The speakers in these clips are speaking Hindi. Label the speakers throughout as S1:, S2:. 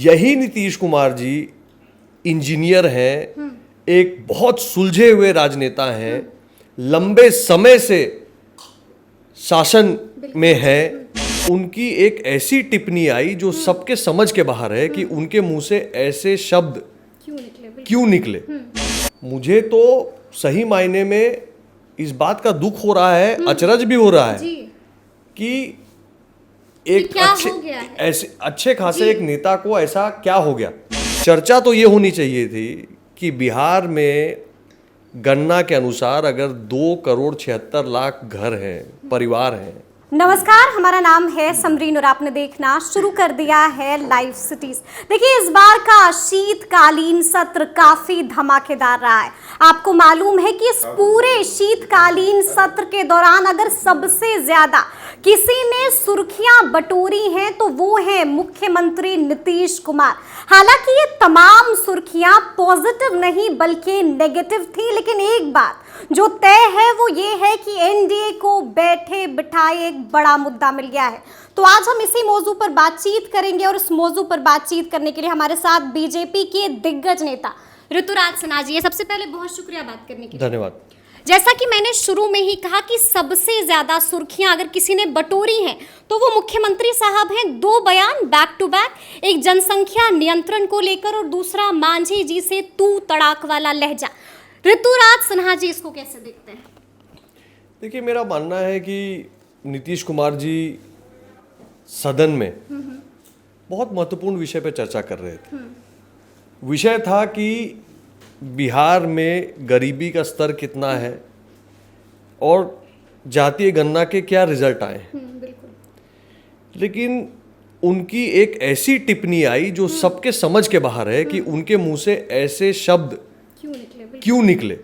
S1: यही नीतीश कुमार जी इंजीनियर हैं, एक बहुत सुलझे हुए राजनेता हैं, लंबे समय से शासन में हैं। उनकी एक ऐसी टिप्पणी आई जो सबके समझ के बाहर है कि उनके मुंह से ऐसे शब्द क्यों निकले। मुझे तो सही मायने में इस बात का दुख हो रहा है, अचरज भी हो रहा है कि एक ऐसे अच्छे खासे एक नेता को ऐसा क्या हो गया। चर्चा तो ये होनी चाहिए थी कि बिहार में गणना के अनुसार अगर 2,76,00,000 घर हैं, परिवार हैं।
S2: नमस्कार, हमारा नाम है समरीन और आपने देखना शुरू कर दिया है लाइव सिटीज। देखिए, इस बार का शीतकालीन सत्र काफी धमाकेदार रहा है। आपको मालूम है कि इस पूरे शीतकालीन सत्र के दौरान अगर सबसे ज्यादा किसी ने सुर्खियां बटोरी हैं तो वो है मुख्यमंत्री नीतीश कुमार। हालांकि ये तमाम सुर्खियां पॉजिटिव नहीं बल्कि नेगेटिव थी, लेकिन एक बात जो तय है वो ये है कि एनडीए को बैठे बिठाए एक बड़ा मुद्दा मिल गया है। तो आज हम इसी मौजू पर बातचीत करेंगे और इस मौजू पर बातचीत करने के लिए हमारे साथ बीजेपी के दिग्गज नेता ऋतुराज सिन्हा जी है। सबसे पहले बहुत शुक्रिया बात करने के लिए।
S1: धन्यवाद।
S2: जैसा कि मैंने शुरू में ही कहा कि सबसे ज्यादा सुर्खियां अगर किसी ने बटोरी हैं तो वो मुख्यमंत्री साहब हैं। 2 बयान बैक टू बैक, एक जनसंख्या नियंत्रण को लेकर और दूसरा मांझी जी से तू तड़ाक वाला लहजा। ऋतुराज सिन्हा जी इसको कैसे देखते हैं?
S1: देखिए, मेरा मानना है कि नीतीश कुमार जी सदन में बहुत महत्वपूर्ण विषय पर चर्चा कर रहे थे। विषय था कि बिहार में गरीबी का स्तर कितना है और जातीय गणना के क्या रिजल्ट आए हैं। लेकिन उनकी एक ऐसी टिप्पणी आई जो सबके समझ के बाहर है कि उनके मुंह से ऐसे शब्द क्यों निकले।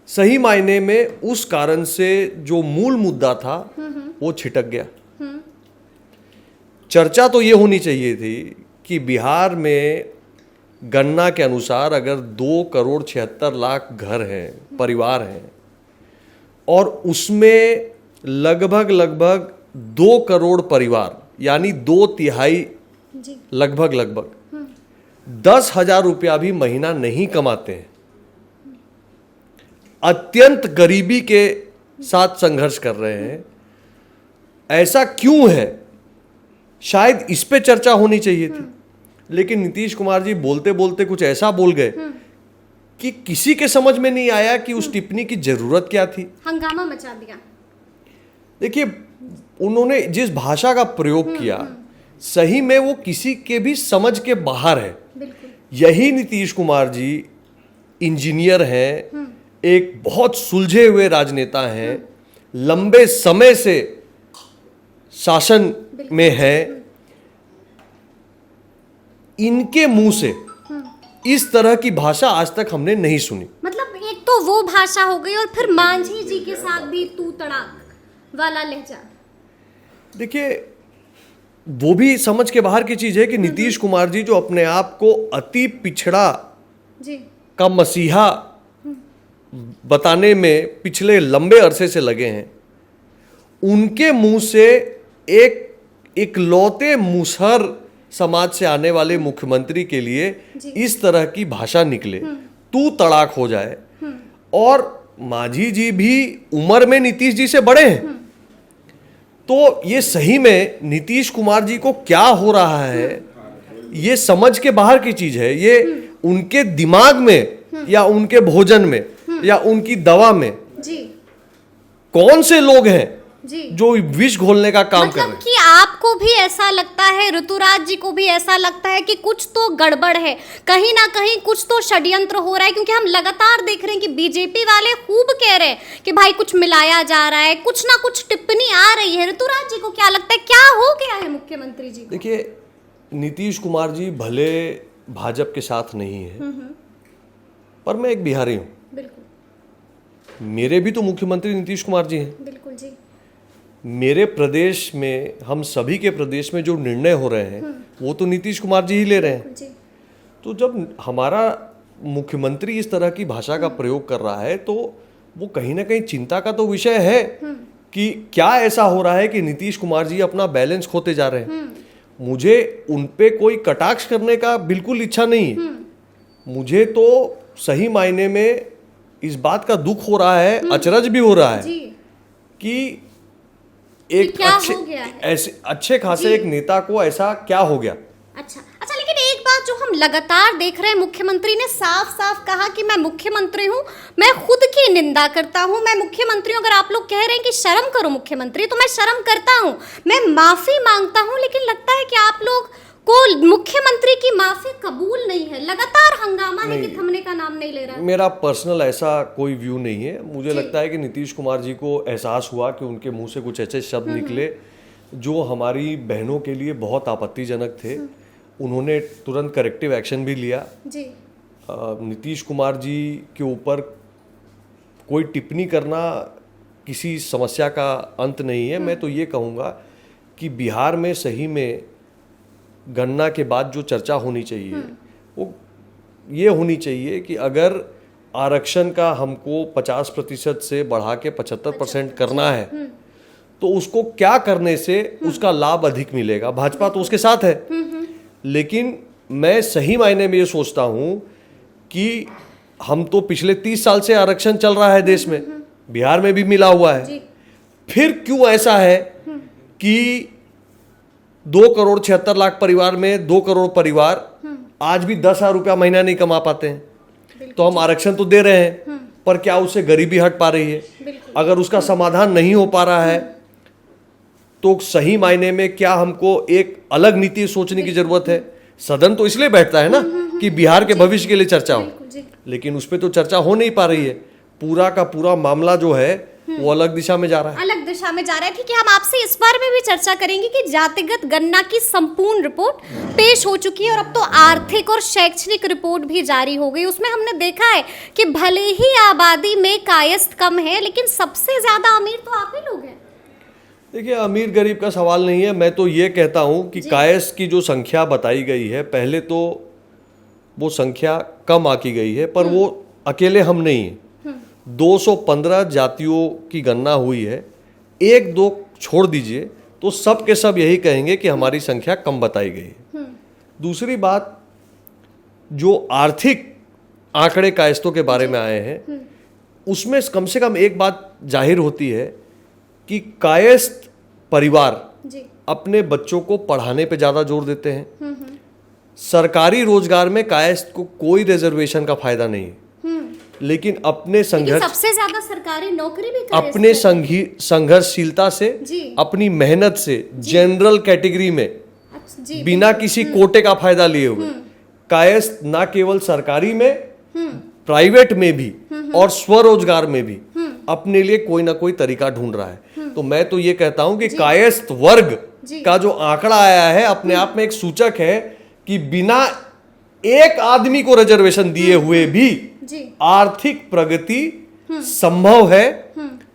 S1: सही मायने में उस कारण से जो मूल मुद्दा था वो छिटक गया। चर्चा तो ये होनी चाहिए थी कि बिहार में गणना के अनुसार अगर 2,76,00,000 घर हैं, परिवार हैं, और उसमें लगभग 2 करोड़ परिवार यानी 2/3 लगभग 10,000 रुपया भी महीना नहीं कमाते हैं, अत्यंत गरीबी के साथ संघर्ष कर रहे हैं। ऐसा क्यों है, शायद इस पे चर्चा होनी चाहिए थी। लेकिन नीतीश कुमार जी बोलते बोलते कुछ ऐसा बोल गए कि किसी के समझ में नहीं आया कि उस टिप्पणी की जरूरत क्या थी।
S2: हंगामा मचा दिया। देखिए,
S1: उन्होंने जिस भाषा का प्रयोग किया सही में वो किसी के भी समझ के बाहर है। यही नीतीश कुमार जी इंजीनियर हैं, एक बहुत सुलझे हुए राजनेता हैं, लंबे समय से शासन में हैं। इनके मुंह से इस तरह की भाषा आज तक हमने नहीं सुनी।
S2: मतलब एक तो वो भाषा हो गई और फिर मांझी जी के साथ भी तू तड़ाक वाला लहजा।
S1: देखिए, वो भी समझ के बाहर की चीज है कि नीतीश कुमार जी जो अपने आप को अति पिछड़ा का मसीहा बताने में पिछले लंबे अरसे से लगे हैं, उनके मुंह से एक इकलौते मुसहर समाज से आने वाले मुख्यमंत्री के लिए इस तरह की भाषा निकले, तू तड़ाक हो जाए। और मांझी जी भी उम्र में नीतीश जी से बड़े हैं, तो ये सही में नीतीश कुमार जी को क्या हो रहा है ये समझ के बाहर की चीज है। ये उनके दिमाग में या उनके भोजन में या उनकी दवा में कौन से लोग हैं जो विष घोलने का काम कर रहे हैं।
S2: कि आपको भी ऐसा लगता है, ऋतुराज जी को भी ऐसा लगता है कि कुछ तो गड़बड़ है, कहीं ना कहीं कुछ तो षड्यंत्र हो रहा है? क्योंकि हम लगातार देख रहे हैं कि बीजेपी वाले खूब कह रहे हैं कि भाई कुछ मिलाया जा रहा है, कुछ ना कुछ टिप्पणी आ रही है। ऋतुराज जी को क्या लगता है, क्या हो गया है मुख्यमंत्री जी?
S1: देखिए, नीतीश कुमार जी भले भाजपा के साथ नहीं है, पर मैं एक बिहारी हूँ। मेरे भी तो मुख्यमंत्री नीतीश कुमार जी हैं।
S2: बिल्कुल जी।
S1: मेरे प्रदेश में, हम सभी के प्रदेश में जो निर्णय हो रहे हैं वो तो नीतीश कुमार जी ही ले रहे हैं। तो जब हमारा मुख्यमंत्री इस तरह की भाषा का प्रयोग कर रहा है तो वो कहीं ना कहीं चिंता का तो विषय है कि क्या ऐसा हो रहा है कि नीतीश कुमार जी अपना बैलेंस खोते जा रहे हैं। मुझे उन पे कोई कटाक्ष करने का बिल्कुल इच्छा नहीं है। मुझे तो सही मायने में इस बात का दुख हो रहा है, अचरज भी हो रहा है
S2: जी।
S1: कि एक
S2: क्या
S1: अच्छे
S2: हो गया है?
S1: ऐसे अच्छे खासे एक नेता को ऐसा क्या हो गया।
S2: अच्छा, लेकिन एक बात जो हम लगातार देख रहे हैं, मुख्यमंत्री ने साफ साफ कहा कि मैं मुख्यमंत्री हूं, मैं खुद की निंदा करता हूं, मैं मुख्यमंत्री हूं। अगर आप लोग कह रहे हैं कि शर्म करो मुख्यमंत्री, तो मैं शर्म करता हूं, मैं माफी मांगता हूं, लेकिन लगता है कि आप लोग को मुख्यमंत्री की माफी कबूल नहीं है। लगातार हंगामा है कि थमने का नाम नहीं ले रहा है।
S1: मेरा पर्सनल ऐसा कोई व्यू नहीं है। मुझे लगता है कि नीतीश कुमार जी को एहसास हुआ कि उनके मुंह से कुछ ऐसे शब्द निकले जो हमारी बहनों के लिए बहुत आपत्तिजनक थे। उन्होंने तुरंत करेक्टिव एक्शन भी लिया।
S2: जी।
S1: नीतीश कुमार जी के ऊपर कोई टिप्पणी करना किसी समस्या का अंत नहीं है। मैं तो ये कहूँगा कि बिहार में सही में गणना के बाद जो चर्चा होनी चाहिए वो ये होनी चाहिए कि अगर आरक्षण का हमको 50% से बढ़ा के 75% करना है तो उसको क्या करने से उसका लाभ अधिक मिलेगा। भाजपा तो उसके साथ है, लेकिन मैं सही मायने में ये सोचता हूँ कि हम तो पिछले 30 साल से आरक्षण चल रहा है देश में, बिहार में भी मिला हुआ है। फिर क्यों ऐसा है कि 2,76,00,000 परिवार में 2 करोड़ परिवार आज भी 10,000 रुपया महीना नहीं कमा पाते हैं? तो हम आरक्षण तो दे रहे हैं, पर क्या उससे गरीबी हट पा रही है? अगर उसका समाधान नहीं हो पा रहा है तो सही मायने में क्या हमको एक अलग नीति सोचने की जरूरत है? सदन तो इसलिए बैठता है ना कि बिहार के भविष्य के लिए चर्चा हो, लेकिन उस पर तो चर्चा हो नहीं पा रही है। पूरा का पूरा मामला जो है वो अलग दिशा में जा रहा है।
S2: अलग दिशा में जा रहा है। ठीक है, हम आपसे इस बारे में भी चर्चा करेंगे कि जातिगत गणना की संपूर्ण रिपोर्ट पेश हो चुकी है और अब तो आर्थिक और शैक्षणिक रिपोर्ट भी जारी हो गई। उसमें हमने देखा है कि भले ही आबादी में कायस्थ कम है, लेकिन सबसे ज्यादा अमीर तो आप ही लोग हैं।
S1: देखिए, अमीर गरीब का सवाल नहीं है। मैं तो ये कहता हूँ कि कायस्थ की जो संख्या बताई गई है, पहले तो वो संख्या कम आकी गई है, पर वो अकेले हम नहीं हैं। 215 जातियों की गणना हुई है, 1-2 छोड़ दीजिए तो सब के सब यही कहेंगे कि हमारी संख्या कम बताई गई है। दूसरी बात, जो आर्थिक आंकड़े कायस्थों के बारे में आए हैं, उसमें कम से कम एक बात जाहिर होती है कि कायस्थ परिवार अपने बच्चों को पढ़ाने पे ज़्यादा जोर देते हैं। सरकारी रोजगार में कायस्थ को कोई रिजर्वेशन का फायदा नहीं है, लेकिन अपने संघर्ष,
S2: सबसे ज्यादा सरकारी नौकरी भी
S1: अपने संघर्षशीलता से, अपनी मेहनत से जनरल कैटेगरी में बिना किसी कोटे का फायदा लिए हुए कायस्थ ना केवल सरकारी में, प्राइवेट में भी और स्वरोजगार में भी अपने लिए कोई ना कोई तरीका ढूंढ रहा है। तो मैं तो ये कहता हूं कि कायस्थ वर्ग का जो आंकड़ा आया है अपने आप में एक सूचक है कि बिना एक आदमी को रिजर्वेशन दिए हुए भी आर्थिक प्रगति संभव है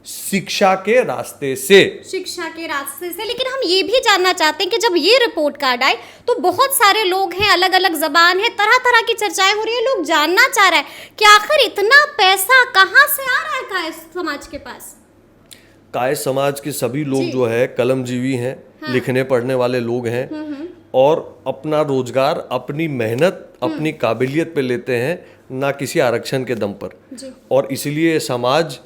S1: शिक्षा के रास्ते से।
S2: लेकिन हम ये भी जानना चाहते हैं कि जब ये रिपोर्ट कार्ड आए तो बहुत सारे लोग हैं, अलग अलग जबान है, तरह तरह की चर्चाएं हो रही है। लोग जानना चाह रहे हैं कि आखिर इतना पैसा कहां से आ रहा है कायस्थ समाज के पास।
S1: कायस्थ समाज के सभी लोग जो है कलमजीवी हैं, लिखने पढ़ने वाले लोग हैं और अपना रोजगार, अपनी मेहनत, अपनी काबिलियत पे लेते हैं, ना किसी आरक्षण के दम पर। और इसलिए समाज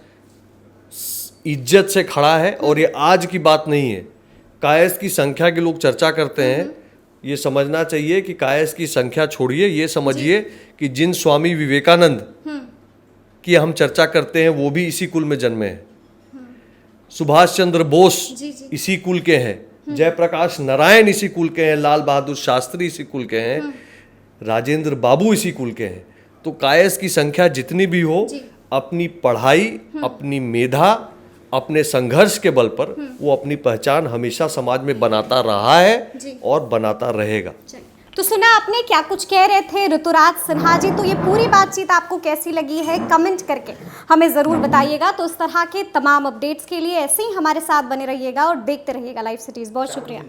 S1: इज्जत से खड़ा है। और ये आज की बात नहीं है। कायस्थ की संख्या के लोग चर्चा करते हैं, ये समझना चाहिए कि कायस्थ की संख्या छोड़िए, ये समझिए कि जिन स्वामी विवेकानंद की हम चर्चा करते हैं वो भी इसी कुल में जन्मे हैं। सुभाष चंद्र बोस इसी कुल के हैं, जयप्रकाश नारायण इसी कुल के हैं, लाल बहादुर शास्त्री इसी कुल के हैं, राजेंद्र बाबू इसी कुल के हैं। तो कायस्थ की संख्या जितनी भी हो, अपनी पढ़ाई, अपनी मेधा, अपने संघर्ष के बल पर वो अपनी पहचान हमेशा समाज में बनाता रहा है और बनाता रहेगा।
S2: तो सुना आपने क्या कुछ कह रहे थे ऋतुराज सिन्हा जी। तो ये पूरी बातचीत आपको कैसी लगी है कमेंट करके हमें ज़रूर बताइएगा। तो इस तरह के तमाम अपडेट्स के लिए ऐसे ही हमारे साथ बने रहिएगा और देखते रहिएगा लाइव सिटीज़। बहुत शुक्रिया।